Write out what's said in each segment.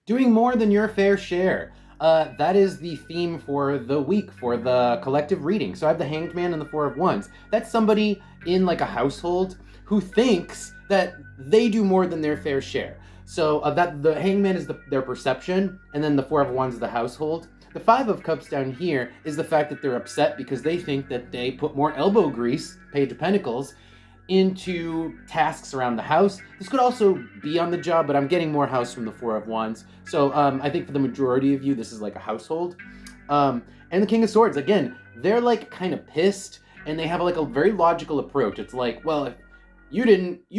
Doing more than your fair share. That is the theme for the week for the collective reading. So I have the Hanged Man and the Four of Wands. That's somebody in like a household who thinks that they do more than their fair share. So that the Hanged Man is their perception, and then the Four of Wands is the household. The Five of Cups down here is the fact that they're upset because they think that they put more elbow grease, Page of Pentacles, into tasks around the house. This could also be on the job, but I'm getting more house from the Four of Wands. So I think for the majority of you, this is like a household. And the King of Swords, again, they're like kind of pissed, and they have like a very logical approach. It's like, well, if you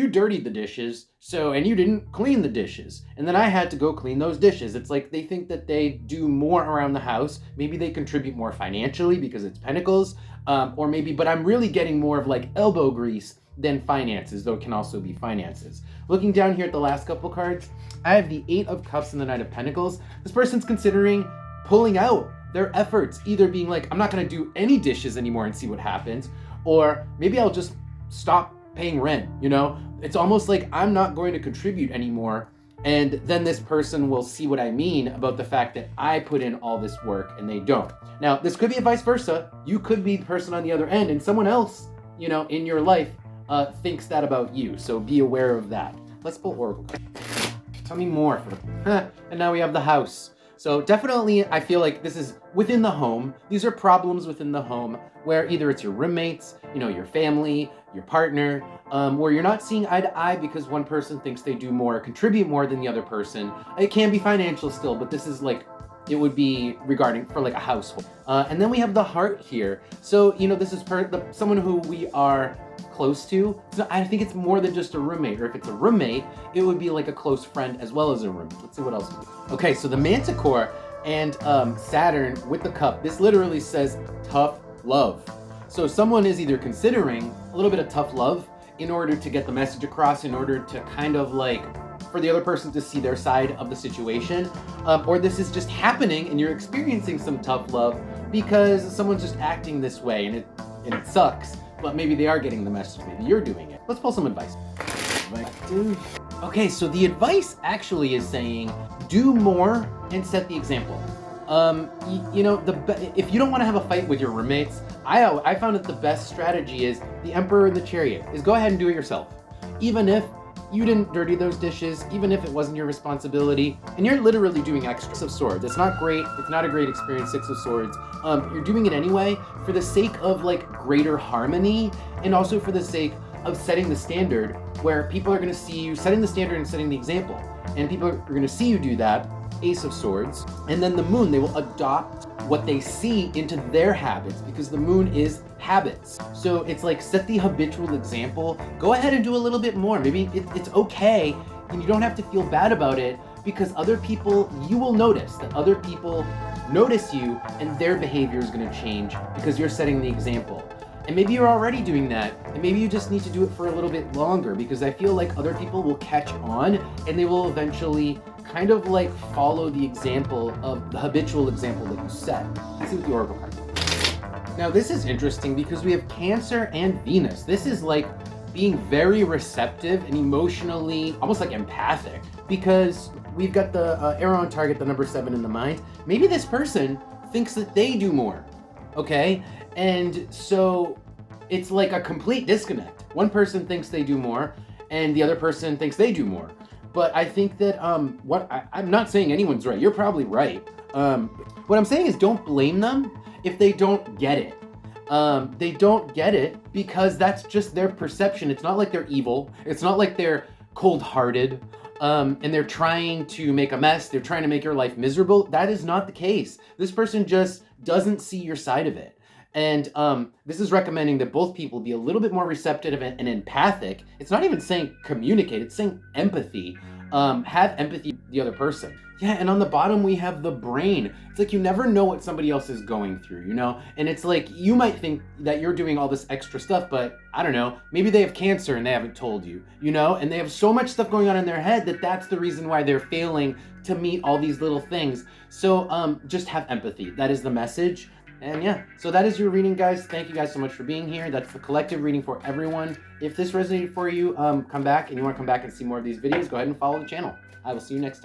dirtied the dishes, and you didn't clean the dishes, and then I had to go clean those dishes. It's like they think that they do more around the house. Maybe they contribute more financially because it's Pentacles, or maybe, but I'm really getting more of like elbow grease than finances, though it can also be finances. Looking down here at the last couple cards, I have the Eight of Cups and the Knight of Pentacles. This person's considering pulling out their efforts, either being like, I'm not going to do any dishes anymore and see what happens, or maybe I'll just stop paying rent, you know? It's almost like I'm not going to contribute anymore, and then this person will see what I mean about the fact that I put in all this work and they don't. Now, this could be a vice versa. You could be the person on the other end, and someone else, you know, in your life thinks that about you, so be aware of that. Let's pull Oracle cards. Tell me more. And now we have the House. So definitely, I feel like this is within the home. These are problems within the home where either it's your roommates, you know, your family, your partner, where you're not seeing eye to eye because one person thinks they do more, contribute more than the other person. It can be financial still, but this is like, it would be regarding for like a household. And then we have the Heart here. So, you know, this is someone who we are close to. So I think it's more than just a roommate, or if it's a roommate, it would be like a close friend as well as a roommate. Let's see what else. Okay, so the Manticore and Saturn with the Cup. This literally says tough love. So someone is either considering a little bit of tough love in order to get the message across, in order to kind of like for the other person to see their side of the situation, or this is just happening and you're experiencing some tough love because someone's just acting this way and it sucks. But maybe they are getting the message, maybe you're doing it. Let's pull some advice. Okay, so the advice actually is saying, do more and set the example. You know, if you don't want to have a fight with your roommates, I found that the best strategy is the Emperor and the Chariot, is go ahead and do it yourself. Even if you didn't dirty those dishes, even if it wasn't your responsibility, and you're literally doing extra. Six of Swords. It's not great. It's not a great experience, Six of Swords. You're doing it anyway for the sake of like greater harmony, and also for the sake of setting the standard where people are going to see you setting the standard and setting the example. And people are going to see you do that. Ace of Swords. And then the Moon, they will adopt what they see into their habits, because the Moon is habits. So it's like, set the habitual example. Go ahead and do a little bit more. Maybe it's okay, and you don't have to feel bad about it, because other people, you will notice that other people notice you and their behavior is going to change because you're setting the example. And maybe you're already doing that, and maybe you just need to do it for a little bit longer, because I feel like other people will catch on and they will eventually kind of like follow the example of the habitual example that you set. Let's see what the Oracle card. Now this is interesting because we have Cancer and Venus. This is like being very receptive and emotionally, almost like empathic, because we've got the arrow on target, the number 7 in the mind. Maybe this person thinks that they do more, okay? And so it's like a complete disconnect. One person thinks they do more and the other person thinks they do more. But I think that I'm not saying anyone's right. You're probably right. What I'm saying is, don't blame them if they don't get it. They don't get it because that's just their perception. It's not like they're evil. It's not like they're cold-hearted, and they're trying to make a mess. They're trying to make your life miserable. That is not the case. This person just doesn't see your side of it. And this is recommending that both people be a little bit more receptive and empathic. It's not even saying communicate, it's saying empathy. Have empathy with the other person. Yeah, and on the bottom we have the Brain. It's like you never know what somebody else is going through, you know? And it's like, you might think that you're doing all this extra stuff, but I don't know, maybe they have cancer and they haven't told you, you know? And they have so much stuff going on in their head that that's the reason why they're failing to meet all these little things. So just have empathy. That is the message. And yeah, so that is your reading, guys. Thank you guys so much for being here. That's the collective reading for everyone. If this resonated for you, come back, and you want to come back and see more of these videos, go ahead and follow the channel. I will see you next time.